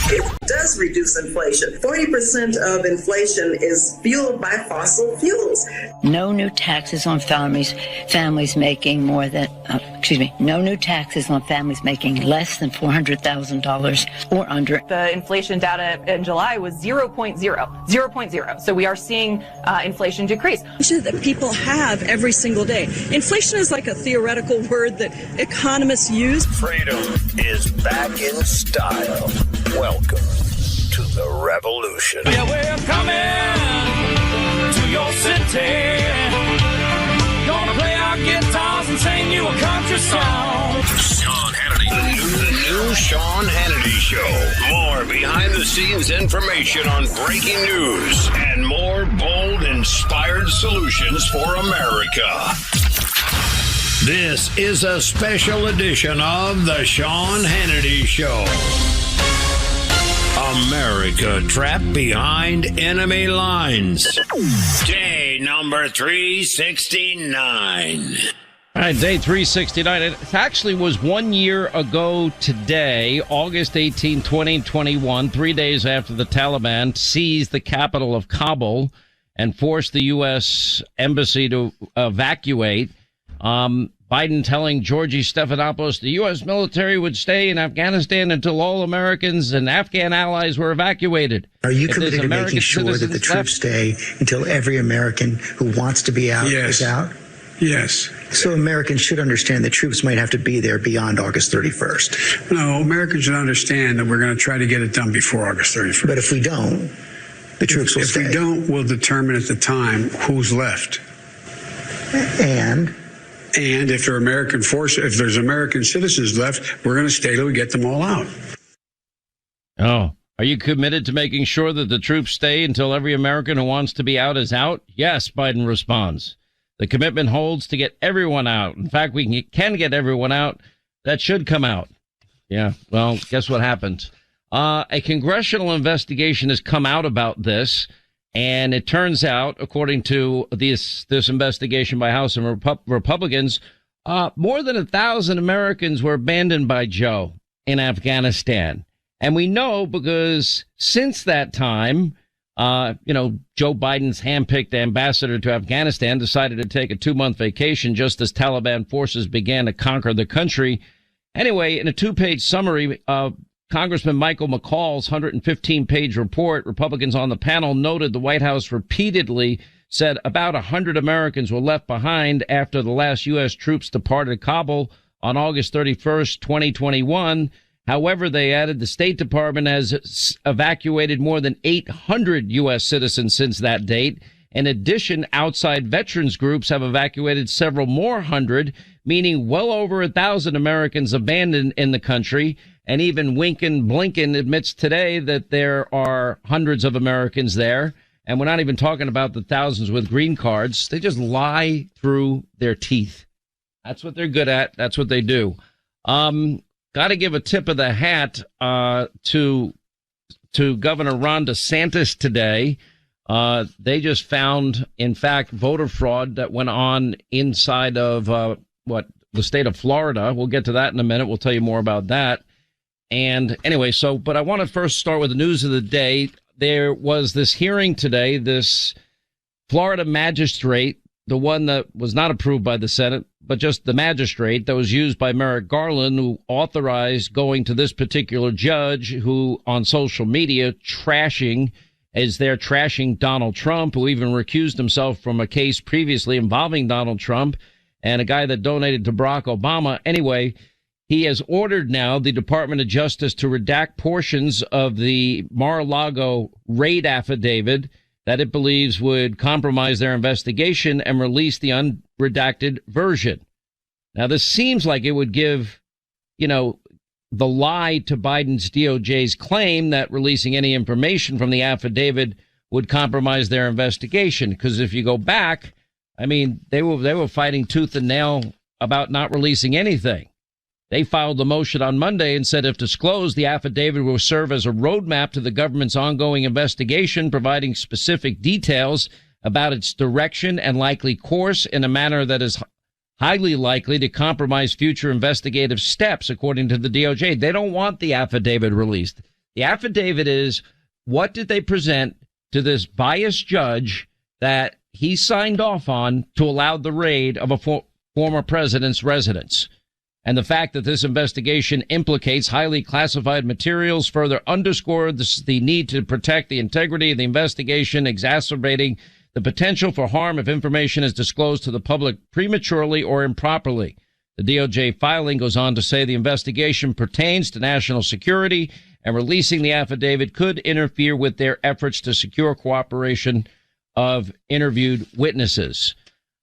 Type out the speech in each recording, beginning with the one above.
It does reduce inflation. 40% of inflation is fueled by fossil fuels. No new taxes on families making more than, no new taxes on families making less than $400,000 or under. The inflation data in July was 0.0. So we are seeing inflation decrease. That people have every single day. Inflation is like a theoretical word that economists use. Freedom is back in style. Welcome to the revolution. Yeah, we're coming to your city. Gonna play our guitars and sing you a country song. Sean Hannity. The new Sean Hannity Show. More behind-the-scenes information on breaking news and more bold, inspired solutions for America. This is a special edition of the Sean Hannity Show. America trapped behind enemy lines. Day number 369. All right, day 369. It actually was 1 year ago today, August 18, 2021, 3 days after the Taliban seized the capital of Kabul and forced the U.S. embassy to evacuate. Biden telling Georgi Stephanopoulos the U.S. military would stay in Afghanistan until all Americans and Afghan allies were evacuated. Are you committed to making sure that the troops stay until every American who wants to be out is out? Yes. So Americans should understand that troops might have to be there beyond August 31st. No, Americans should understand that we're going to try to get it done before August 31st. But if we don't, the troops will stay. If we don't, we'll determine at the time who's left. And if there are American forces, if there's American citizens left, we're going to stay till we get them all out. Oh, are you committed to making sure that the troops stay until every American who wants to be out is out? Yes, Biden responds. The commitment holds to get everyone out. In fact, we can get everyone out. That should come out. Yeah, well, guess what happened? A congressional investigation has come out about this. And it turns out, according to this investigation by House and Republicans, more than 1,000 Americans were abandoned by Joe in Afghanistan. And we know because since that time, Joe Biden's handpicked ambassador to Afghanistan decided to take a 2-month vacation just as Taliban forces began to conquer the country. Anyway, in a 2-page summary, Congressman Michael McCall's 115-page report, Republicans on the panel noted the White House repeatedly said about 100 Americans were left behind after the last U.S. troops departed Kabul on August 31st, 2021. However, they added the State Department has evacuated more than 800 U.S. citizens since that date. In addition, outside veterans groups have evacuated several more hundred, meaning well over 1,000 Americans abandoned in the country. And even Blinken admits today that there are hundreds of Americans there. And we're not even talking about the thousands with green cards. They just lie through their teeth. That's what they're good at. That's what they do. Got to give a tip of the hat to Governor Ron DeSantis today. They just found, in fact, voter fraud that went on inside of the state of Florida. We'll get to that in a minute. We'll tell you more about that. And anyway, but I want to first start with the news of the day. There was this hearing today, this Florida magistrate, the one that was not approved by the Senate, but just the magistrate that was used by Merrick Garland, who authorized going to this particular judge who on social media trashing Donald Trump, who even recused himself from a case previously involving Donald Trump and a guy that donated to Barack Obama. Anyway, he has ordered now the Department of Justice to redact portions of the Mar-a-Lago raid affidavit that it believes would compromise their investigation and release the unredacted version. Now, this seems like it would give, the lie to Biden's DOJ's claim that releasing any information from the affidavit would compromise their investigation. Because if you go back, they were fighting tooth and nail about not releasing anything. They filed the motion on Monday and said if disclosed, the affidavit will serve as a roadmap to the government's ongoing investigation, providing specific details about its direction and likely course in a manner that is highly likely to compromise future investigative steps, according to the DOJ. They don't want the affidavit released. The affidavit is, what did they present to this biased judge that he signed off on to allow the raid of a former president's residence? And the fact that this investigation implicates highly classified materials further underscored the need to protect the integrity of the investigation, exacerbating the potential for harm if information is disclosed to the public prematurely or improperly. The DOJ filing goes on to say the investigation pertains to national security, and releasing the affidavit could interfere with their efforts to secure cooperation of interviewed witnesses.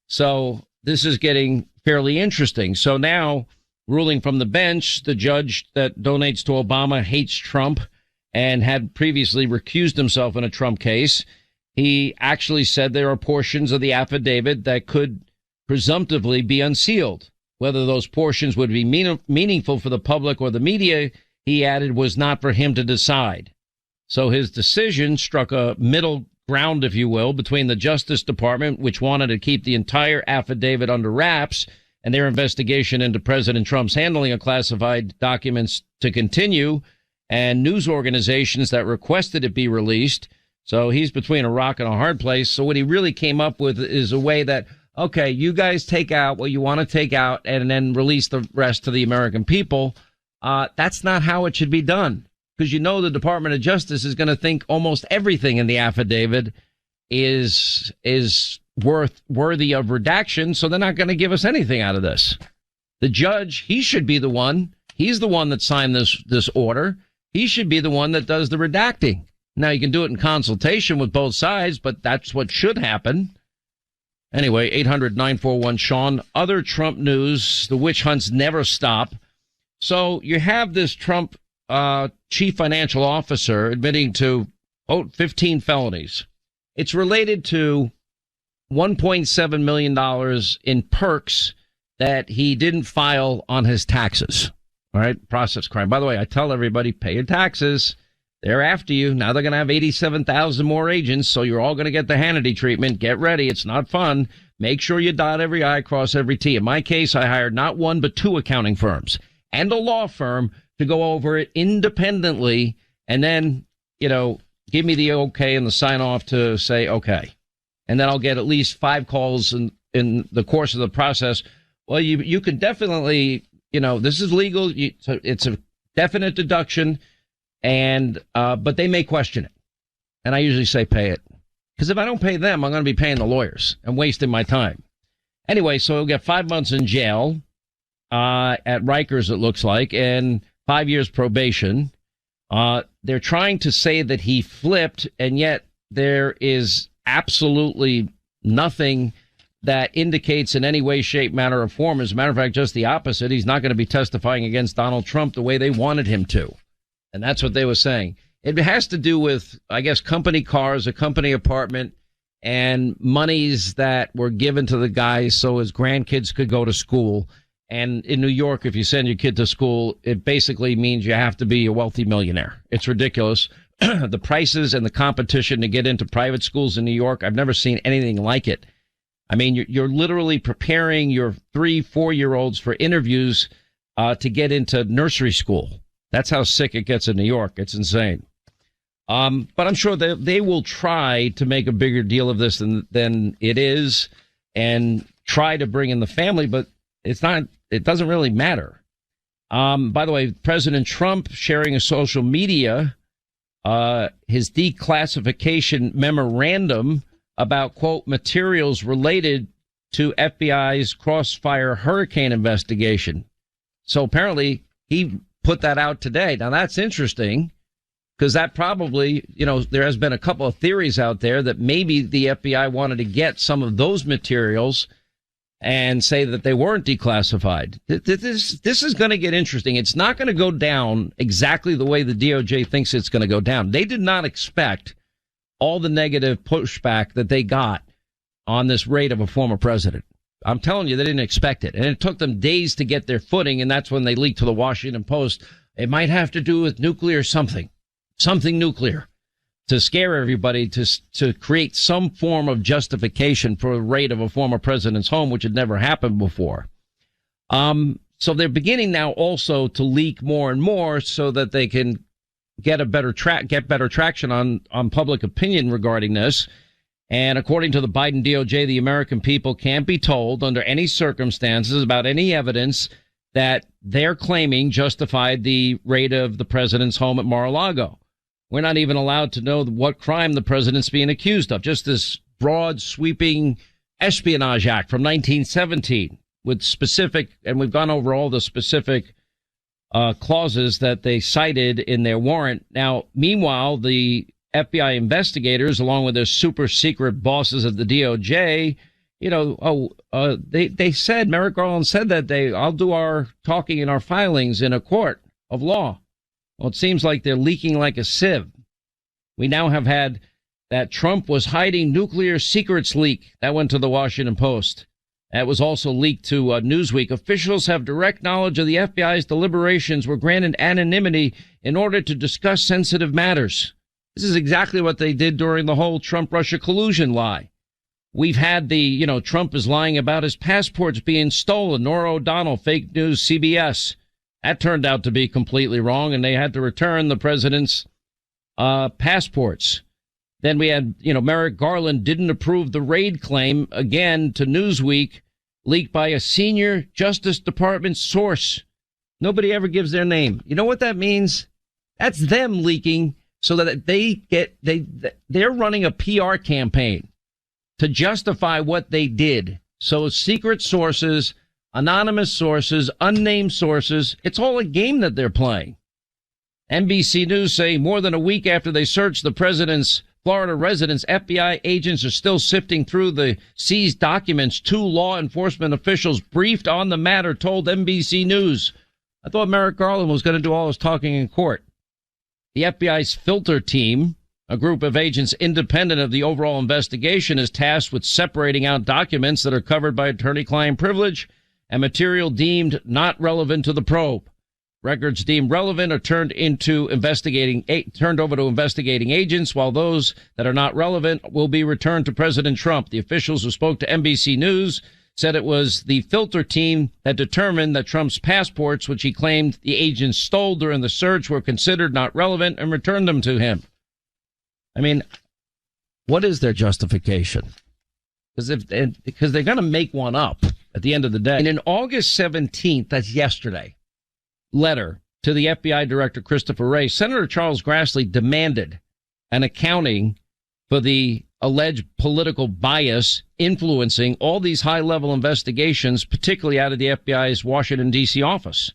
So this is getting fairly interesting. So now, ruling from the bench, the judge that donates to Obama hates Trump and had previously recused himself in a Trump case. He actually said there are portions of the affidavit that could presumptively be unsealed. Whether those portions would be meaningful for the public or the media, he added, was not for him to decide. So his decision struck a middle ground, if you will, between the Justice Department, which wanted to keep the entire affidavit under wraps, and their investigation into President Trump's handling of classified documents to continue, and news organizations that requested it be released. So he's between a rock and a hard place. So what he really came up with is a way that, okay, you guys take out what you want to take out and then release the rest to the American people. That's not how it should be done, because the Department of Justice is going to think almost everything in the affidavit is worthy of redaction, so they're not going to give us anything out of this. The judge, he should be the one. He's the one that signed this order. He should be the one that does the redacting. Now, you can do it in consultation with both sides, but that's what should happen. Anyway, 800-941-SEAN. Other Trump news, the witch hunts never stop. So you have this Trump chief financial officer admitting to 15 felonies. It's related to $1.7 million in perks that he didn't file on his taxes. All right, process crime. By the way, I tell everybody, pay your taxes. They're after you. Now they're going to have 87,000 more agents, so you're all going to get the Hannity treatment. Get ready. It's not fun. Make sure you dot every I, cross every T. In my case, I hired not one, but two accounting firms and a law firm to go over it independently and then, give me the okay and the sign off to say okay. And then I'll get at least 5 calls in the course of the process. Well, you can definitely, this is legal. It's a definite deduction. And, but they may question it. And I usually say pay it. Because if I don't pay them, I'm going to be paying the lawyers and wasting my time. Anyway, so he'll get 5 months in jail, at Rikers, it looks like, and 5 years probation. They're trying to say that he flipped, and yet there is absolutely nothing that indicates in any way, shape, manner, or form. As a matter of fact, just the opposite. He's not going to be testifying against Donald Trump the way they wanted him to. And that's what they were saying. It has to do with, I guess, company cars, a company apartment, and monies that were given to the guy so his grandkids could go to school. And in New York, if you send your kid to school, it basically means you have to be a wealthy millionaire. It's ridiculous. The prices and the competition to get into private schools in New York, I've never seen anything like it. I mean, you're literally preparing your 3-4-year-olds for interviews to get into nursery school. That's how sick it gets in New York. It's insane. But I'm sure they will try to make a bigger deal of this than it is and try to bring in the family, but it doesn't really matter. By the way, President Trump sharing a social media, his declassification memorandum about, quote, materials related to FBI's Crossfire hurricane investigation. So apparently he put that out today. Now that's interesting because that probably, there has been a couple of theories out there that maybe the FBI wanted to get some of those materials and say that they weren't declassified. This is going to get interesting. It's not going to go down exactly the way the DOJ thinks it's going to go down. They did not expect all the negative pushback that they got on this raid of a former president. I'm telling you, they didn't expect it. And it took them days to get their footing, and that's when they leaked to the Washington Post. It might have to do with nuclear something nuclear, to scare everybody, to create some form of justification for a raid of a former president's home, which had never happened before. So they're beginning now also to leak more and more so that they can get better traction on public opinion regarding this. And according to the Biden DOJ, the American people can't be told under any circumstances about any evidence that they're claiming justified the raid of the president's home at Mar-a-Lago. We're not even allowed to know what crime the president's being accused of. Just this broad, sweeping Espionage Act from 1917 with specific, and we've gone over all the specific clauses that they cited in their warrant. Now, meanwhile, the FBI investigators, along with their super secret bosses at the DOJ, they said, Merrick Garland said that I'll do our talking and our filings in a court of law. Well, it seems like they're leaking like a sieve. We now have had that Trump was hiding nuclear secrets leak. That went to the Washington Post. That was also leaked to Newsweek. Officials have direct knowledge of the FBI's deliberations were granted anonymity in order to discuss sensitive matters. This is exactly what they did during the whole Trump-Russia collusion lie. We've had Trump is lying about his passports being stolen. Nora O'Donnell, fake news, CBS. That turned out to be completely wrong, and they had to return the president's passports. Then we had, Merrick Garland didn't approve the raid claim, again, to Newsweek, leaked by a senior Justice Department source. Nobody ever gives their name. You know what that means? That's them leaking so that they're running a PR campaign to justify what they did. So secret sources, anonymous sources, unnamed sources, it's all a game that they're playing. NBC News say more than a week after they searched the president's Florida residence, FBI agents are still sifting through the seized documents. 2 law enforcement officials briefed on the matter told NBC News. I thought Merrick Garland was going to do all his talking in court. The FBI's filter team, a group of agents independent of the overall investigation, is tasked with separating out documents that are covered by attorney-client privilege and material deemed not relevant to the probe. Records deemed relevant are turned over to investigating agents, while those that are not relevant will be returned to President Trump. The officials who spoke to NBC News said it was the filter team that determined that Trump's passports, which he claimed the agents stole during the search, were considered not relevant and returned them to him. I mean, what is their justification? Because they're going to make one up at the end of the day. And in August 17th, that's yesterday, letter to the FBI Director Christopher Wray, Senator Charles Grassley demanded an accounting for the alleged political bias influencing all these high-level investigations, particularly out of the FBI's Washington, D.C. office.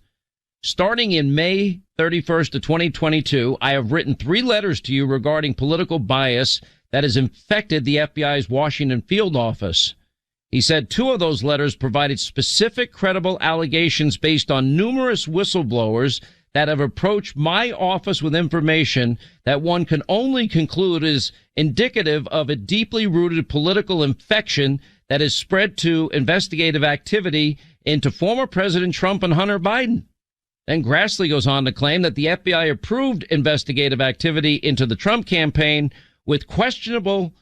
Starting in May 31st of 2022, I have written 3 letters to you regarding political bias that has infected the FBI's Washington field office. He said 2 of those letters provided specific, credible allegations based on numerous whistleblowers that have approached my office with information that one can only conclude is indicative of a deeply rooted political infection that has spread to investigative activity into former President Trump and Hunter Biden. Then Grassley goes on to claim that the FBI approved investigative activity into the Trump campaign with questionable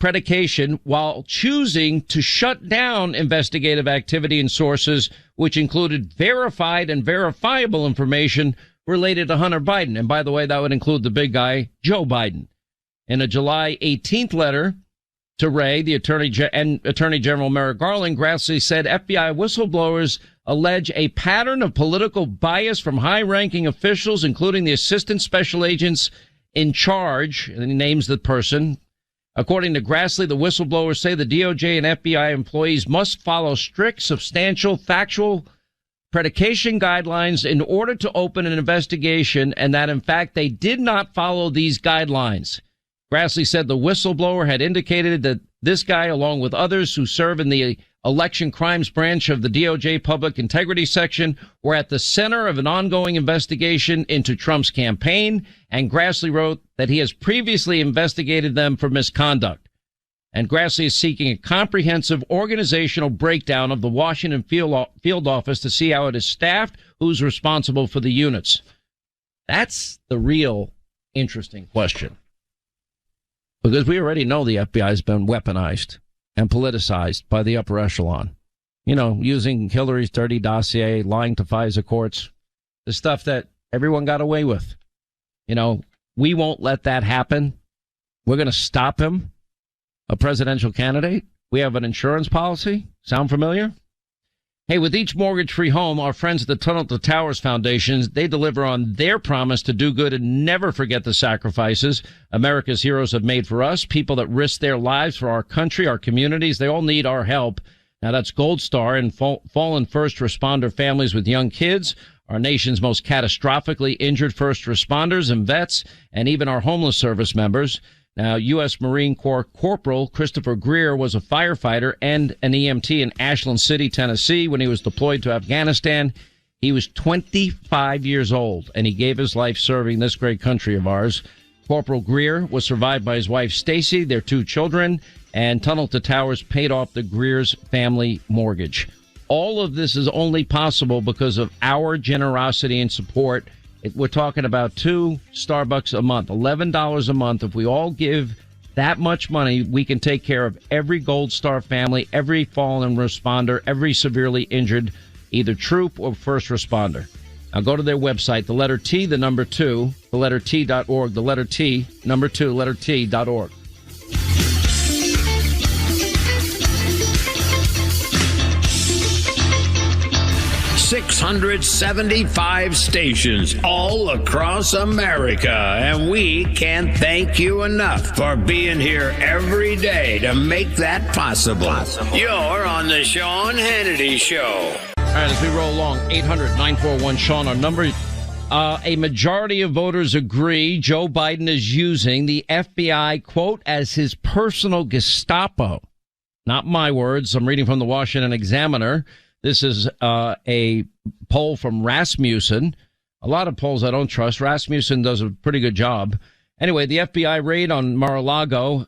predication while choosing to shut down investigative activity and sources which included verified and verifiable information related to Hunter Biden. And by the way, that would include the big guy, Joe Biden. In a July 18th letter to Wray, the Attorney General Merrick Garland, Grassley said FBI whistleblowers allege a pattern of political bias from high-ranking officials, including the assistant special agents in charge, and he names the person. According to Grassley, the whistleblowers say the DOJ and FBI employees must follow strict, substantial, factual predication guidelines in order to open an investigation, and that, in fact, they did not follow these guidelines. Grassley said the whistleblower had indicated that this guy, along with others who serve in the election crimes branch of the DOJ Public Integrity Section, were at the center of an ongoing investigation into Trump's campaign, and Grassley wrote that he has previously investigated them for misconduct. And Grassley is seeking a comprehensive organizational breakdown of the Washington field office to see how it is staffed, who's responsible for the units. That's the real interesting question. Because we already know the FBI has been weaponized and politicized by the upper echelon. You know, using Hillary's dirty dossier, lying to FISA courts, the stuff that everyone got away with. We won't let that happen. We're going to stop him, a presidential candidate. We have an insurance policy. Sound familiar? Hey, with each mortgage-free home, our friends at the Tunnel to Towers Foundation, they deliver on their promise to do good and never forget the sacrifices America's heroes have made for us, people that risk their lives for our country, our communities. They all need our help. Now, that's Gold Star and fallen first responder families with young kids, our nation's most catastrophically injured first responders and vets, and even our homeless service members. Now, U.S. Marine Corps Corporal Christopher Greer was a firefighter and an EMT in Ashland City, Tennessee, when he was deployed to Afghanistan. He was 25 years old, and he gave his life serving this great country of ours. Corporal Greer was survived by his wife, Stacy, their 2 children, and Tunnel to Towers paid off the Greer's family mortgage. All of this is only possible because of our generosity and support. We're talking about 2 Starbucks a month, $11 a month. If we all give that much money, we can take care of every Gold Star family, every fallen responder, every severely injured, either troop or first responder. Now go to their website, the letter T, the number 2, the letter T.org, the letter T, number 2, letter T.org. $675 stations all across America, and we can't thank you enough for being here every day to make that possible. You're on the Sean Hannity Show. All right, as we roll along, 800-941-SEAN, our number. A majority of voters agree Joe Biden is using the FBI, quote, as his personal Gestapo. Not my words. I'm reading from the Washington Examiner. This is a poll from Rasmussen. A lot of polls I don't trust. Rasmussen does a pretty good job. Anyway, the FBI raid on Mar-a-Lago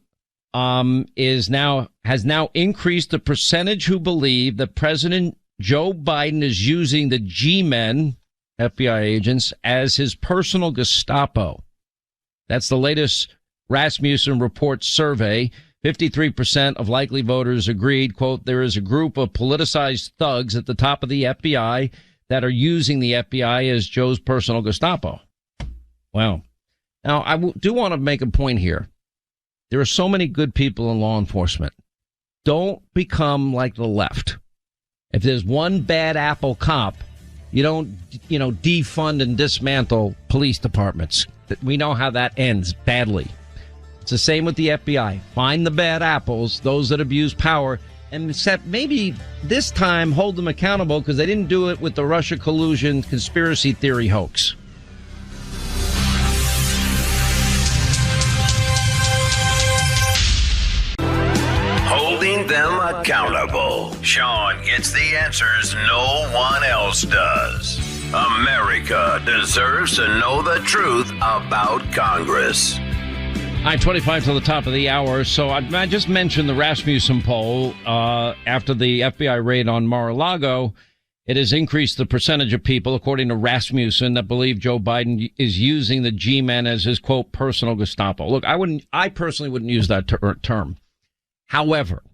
has now increased the percentage who believe that President Joe Biden is using the G-men, FBI agents, as his personal Gestapo. That's the latest Rasmussen report survey. 53% of likely voters agreed, quote, there is a group of politicized thugs at the top of the FBI that are using the FBI as Joe's personal Gestapo. Well, now I do want to make a point here. There are so many good people in law enforcement. Don't become like the left. If there's one bad apple cop, you don't, defund and dismantle police departments. We know how that ends badly. It's the same with the FBI. Find the bad apples, those that abuse power, and maybe this time hold them accountable because they didn't do it with the Russia collusion conspiracy theory hoax. Holding them accountable. Sean gets the answers no one else does. America deserves to know the truth about Congress. 9:25 to the top of the hour. So I just mentioned the Rasmussen poll after the FBI raid on Mar-a-Lago. It has increased the percentage of people, according to Rasmussen, that believe Joe Biden is using the G-men as his, quote, personal Gestapo. Look, I personally wouldn't use that term. However,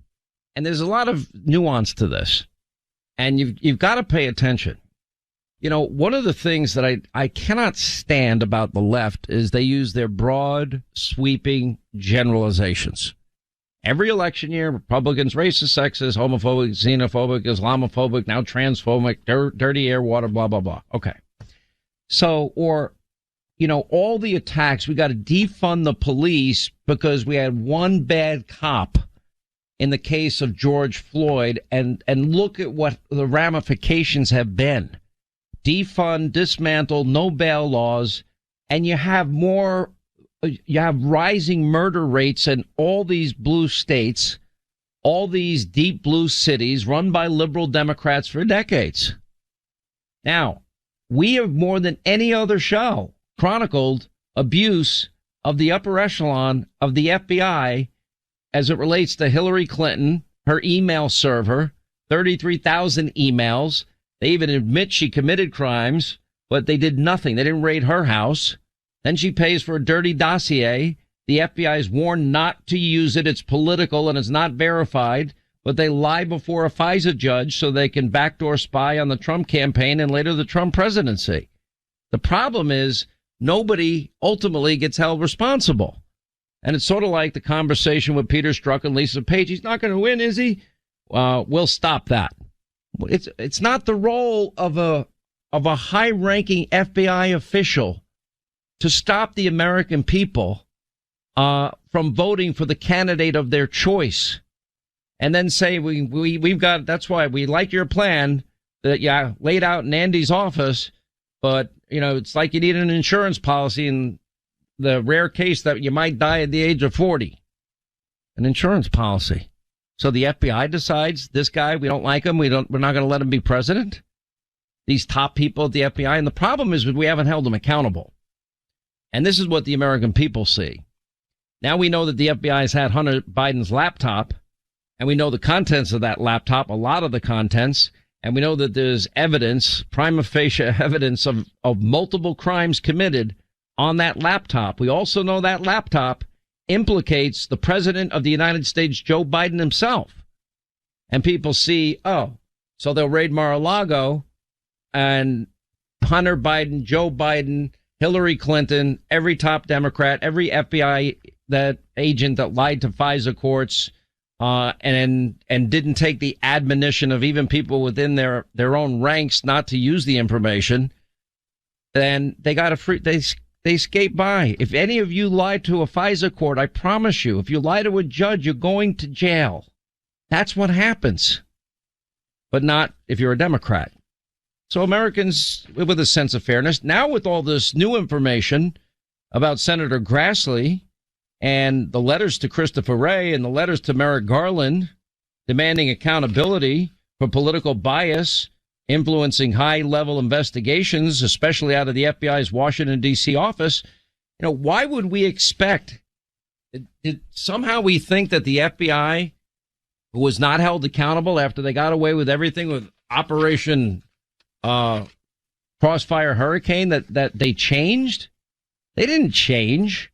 and there's a lot of nuance to this, and you've got to pay attention. One of the things that I cannot stand about the left is they use their broad, sweeping generalizations. Every election year, Republicans, racist, sexist, homophobic, xenophobic, Islamophobic, now transphobic, dirty air, water, blah, blah, blah. Okay. So, all the attacks, we got to defund the police because we had one bad cop in the case of George Floyd, and look at what the ramifications have been. Defund, dismantle, no bail laws, and you have rising murder rates in all these blue states, all these deep blue cities run by liberal Democrats for decades. Now, we have more than any other show chronicled abuse of the upper echelon of the FBI as it relates to Hillary Clinton, her email server, 33,000 emails. They even admit she committed crimes, but they did nothing. They didn't raid her house. Then she pays for a dirty dossier. The FBI is warned not to use it. It's political and it's not verified, but they lie before a FISA judge so they can backdoor spy on the Trump campaign and later the Trump presidency. The problem is nobody ultimately gets held responsible. And it's sort of like the conversation with Peter Strzok and Lisa Page. He's not going to win, is he? We'll stop that. It's not the role of a high-ranking FBI official to stop the American people from voting for the candidate of their choice, and then say we've got. That's why we like your plan that you laid out in Andy's office, but it's like you need an insurance policy in the rare case that you might die at the age of 40. An insurance policy. So the FBI decides this guy, we don't like him. We're not going to let him be president. These top people at the FBI. And the problem is we haven't held them accountable. And this is what the American people see. Now we know that the FBI has had Hunter Biden's laptop, and we know the contents of that laptop, a lot of the contents, and we know that there's evidence, prima facie evidence of multiple crimes committed on that laptop. We also know that laptop implicates the president of the United States, Joe Biden himself. And people see, so they'll raid Mar-a-Lago, and Hunter Biden, Joe Biden, Hillary Clinton, every top Democrat, every FBI agent that lied to FISA courts, and didn't take the admonition of even people within their own ranks not to use the information, then they got they escape by. If any of you lie to a FISA court, I promise you, if you lie to a judge, you're going to jail. That's what happens. But not if you're a Democrat. So Americans, with a sense of fairness, now with all this new information about Senator Grassley and the letters to Christopher Wray and the letters to Merrick Garland demanding accountability for political bias influencing high-level investigations, especially out of the FBI's Washington, D.C. office, why would we expect? Somehow we think that the FBI was not held accountable after they got away with everything with Operation Crossfire Hurricane, that they changed? They didn't change.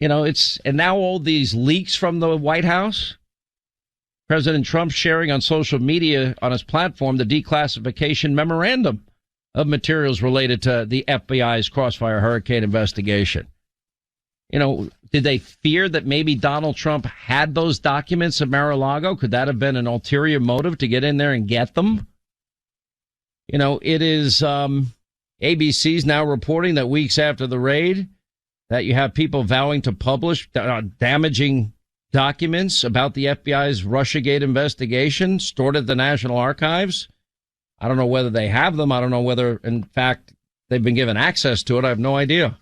And now all these leaks from the White House. President Trump sharing on social media on his platform the declassification memorandum of materials related to the FBI's Crossfire Hurricane investigation. Did they fear that maybe Donald Trump had those documents at Mar-a-Lago? Could that have been an ulterior motive to get in there and get them? It is ABC's now reporting that weeks after the raid that you have people vowing to publish damaging documents about the FBI's Russiagate investigation stored at the National Archives. I don't know whether they have them. I don't know whether, in fact, they've been given access to it. I have no idea.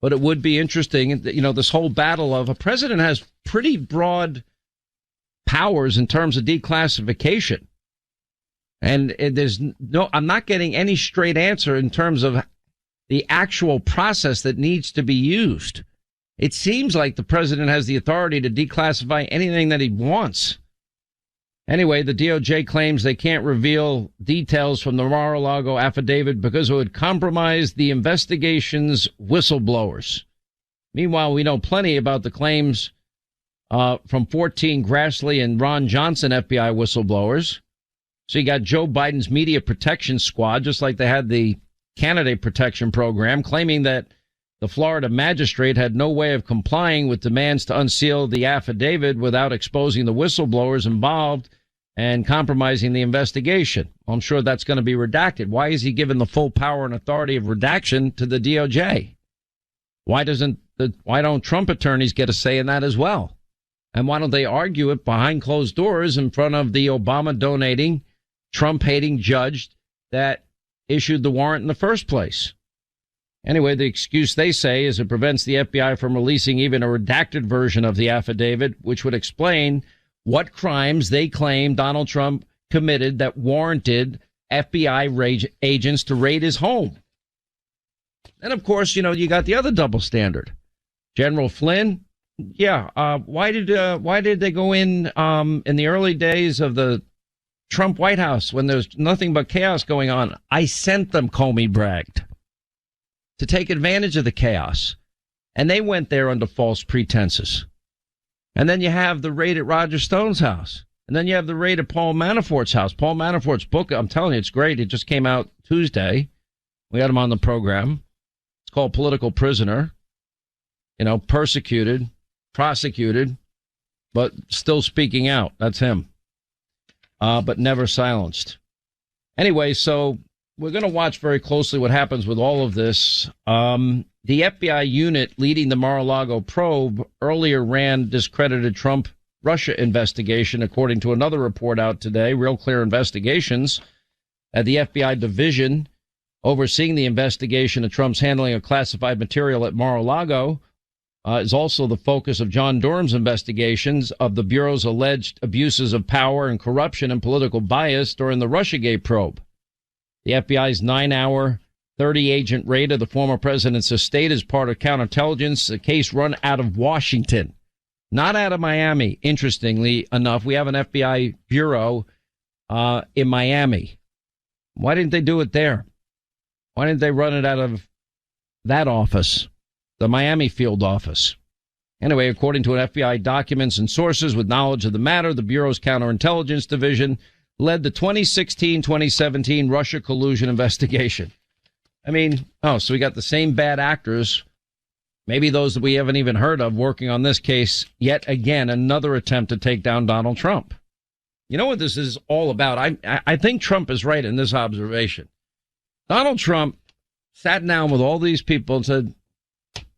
But it would be interesting, this whole battle of a president has pretty broad powers in terms of declassification. And I'm not getting any straight answer in terms of the actual process that needs to be used. It seems like the president has the authority to declassify anything that he wants. Anyway, the DOJ claims they can't reveal details from the Mar-a-Lago affidavit because it would compromise the investigation's whistleblowers. Meanwhile, we know plenty about the claims from 14 Grassley and Ron Johnson FBI whistleblowers. So you got Joe Biden's media protection squad, just like they had the candidate protection program, claiming that the Florida magistrate had no way of complying with demands to unseal the affidavit without exposing the whistleblowers involved and compromising the investigation. Well, I'm sure that's going to be redacted. Why is he given the full power and authority of redaction to the DOJ? Why don't Trump attorneys get a say in that as well? And why don't they argue it behind closed doors in front of the Obama donating, Trump hating judge that issued the warrant in the first place? Anyway, the excuse they say is it prevents the FBI from releasing even a redacted version of the affidavit, which would explain what crimes they claim Donald Trump committed that warranted FBI agents to raid his home. And of course, you got the other double standard. General Flynn, why did they go in the early days of the Trump White House when there's nothing but chaos going on? I sent them, Comey bragged, to take advantage of the chaos. And they went there under false pretenses. And then you have the raid at Roger Stone's house. And then you have the raid at Paul Manafort's house. Paul Manafort's book, I'm telling you, it's great. It just came out Tuesday. We had him on the program. It's called Political Prisoner. Persecuted, prosecuted, but still speaking out. That's him. But never silenced. Anyway, so we're going to watch very closely what happens with all of this. The FBI unit leading the Mar-a-Lago probe earlier ran discredited Trump-Russia investigation, according to another report out today, Real Clear Investigations. At the FBI division overseeing the investigation of Trump's handling of classified material at Mar-a-Lago is also the focus of John Durham's investigations of the Bureau's alleged abuses of power and corruption and political bias during the Russiagate probe. The FBI's 9-hour, 30-agent raid of the former president's estate is part of counterintelligence, a case run out of Washington, not out of Miami. Interestingly enough, we have an FBI bureau in Miami. Why didn't they do it there? Why didn't they run it out of that office, the Miami field office? Anyway, according to an FBI documents and sources with knowledge of the matter, the Bureau's counterintelligence division led the 2016-2017 Russia collusion investigation. So we got the same bad actors, maybe those that we haven't even heard of, working on this case. Yet again, another attempt to take down Donald Trump. You know what this is all about? I think Trump is right in this observation. Donald Trump sat down with all these people and said,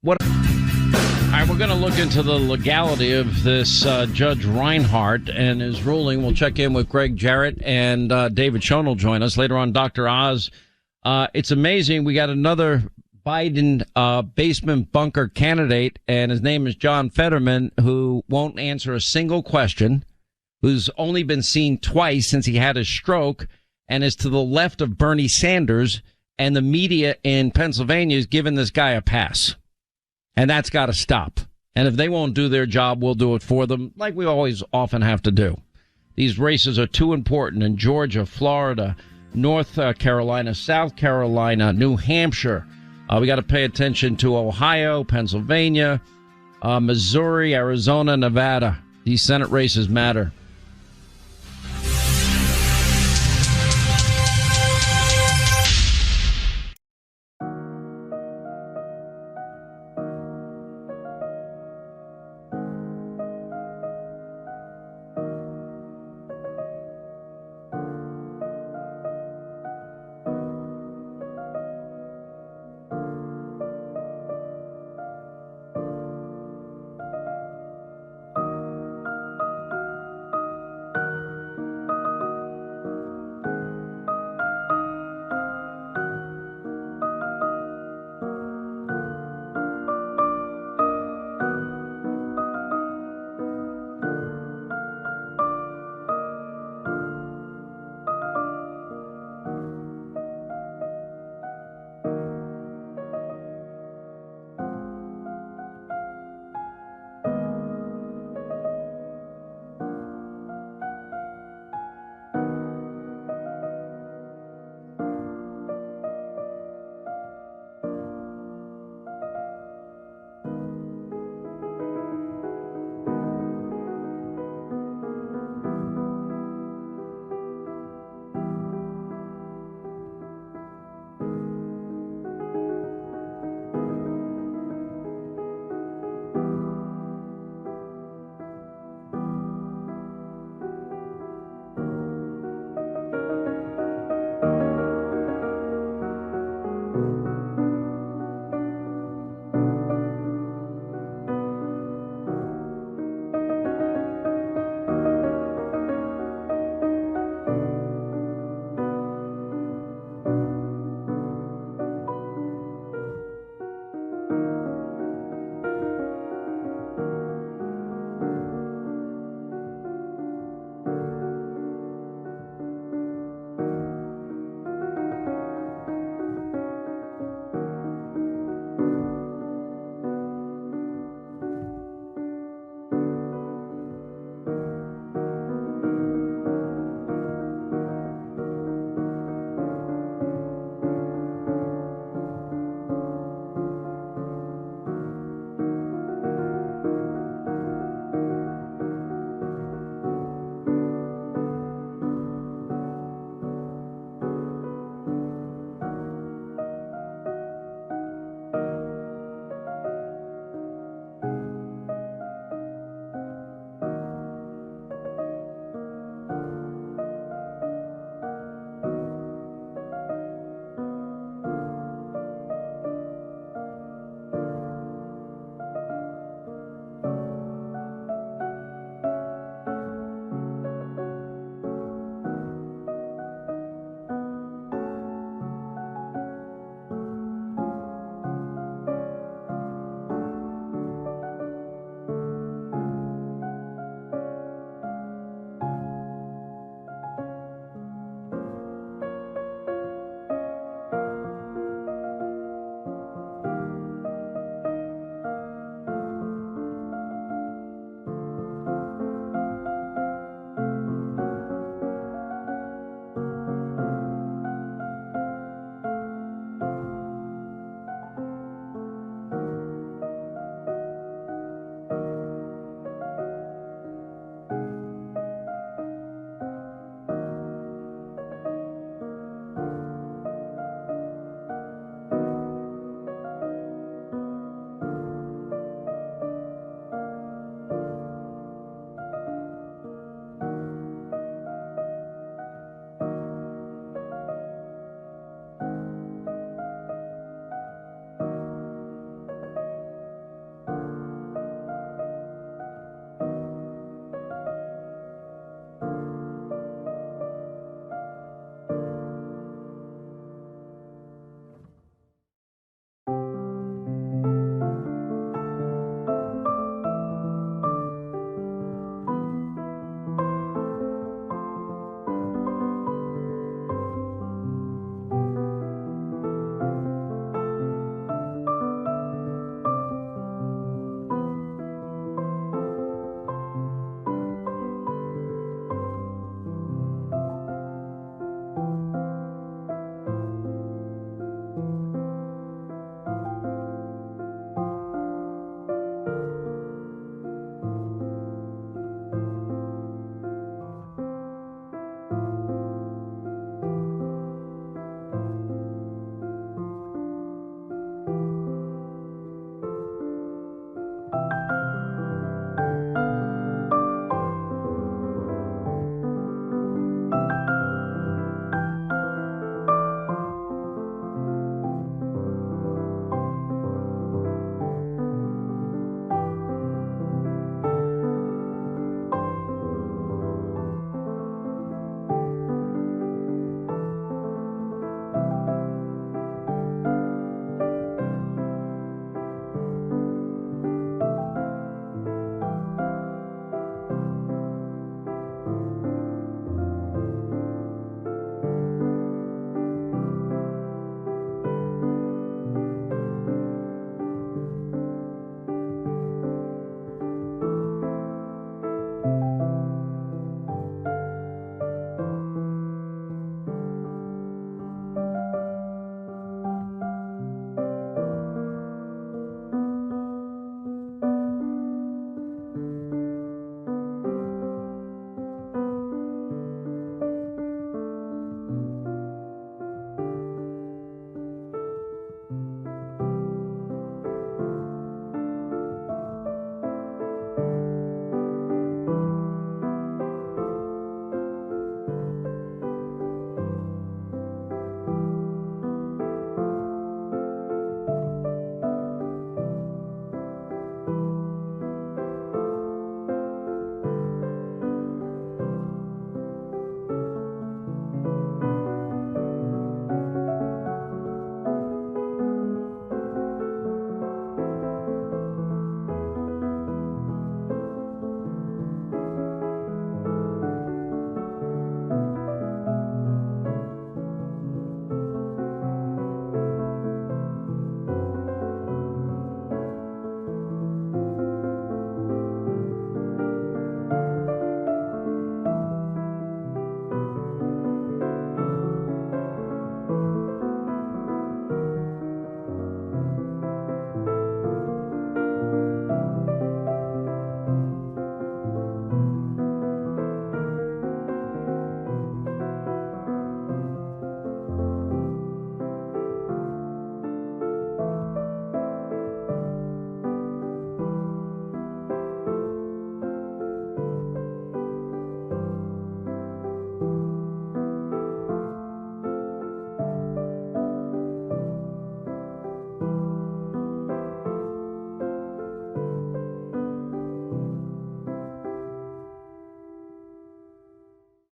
what? All right, we're going to look into the legality of this Judge Reinhardt and his ruling. We'll check in with Greg Jarrett, and David Schoen will join us later on. Dr. Oz, it's amazing. We got another Biden basement bunker candidate, and his name is John Fetterman, who won't answer a single question, who's only been seen twice since he had his stroke, and is to the left of Bernie Sanders, and the media in Pennsylvania is giving this guy a pass. And that's got to stop. And if they won't do their job, we'll do it for them, like we always often have to do. These races are too important in Georgia, Florida, North Carolina, South Carolina, New Hampshire. We got to pay attention to Ohio, Pennsylvania, Missouri, Arizona, Nevada. These Senate races matter.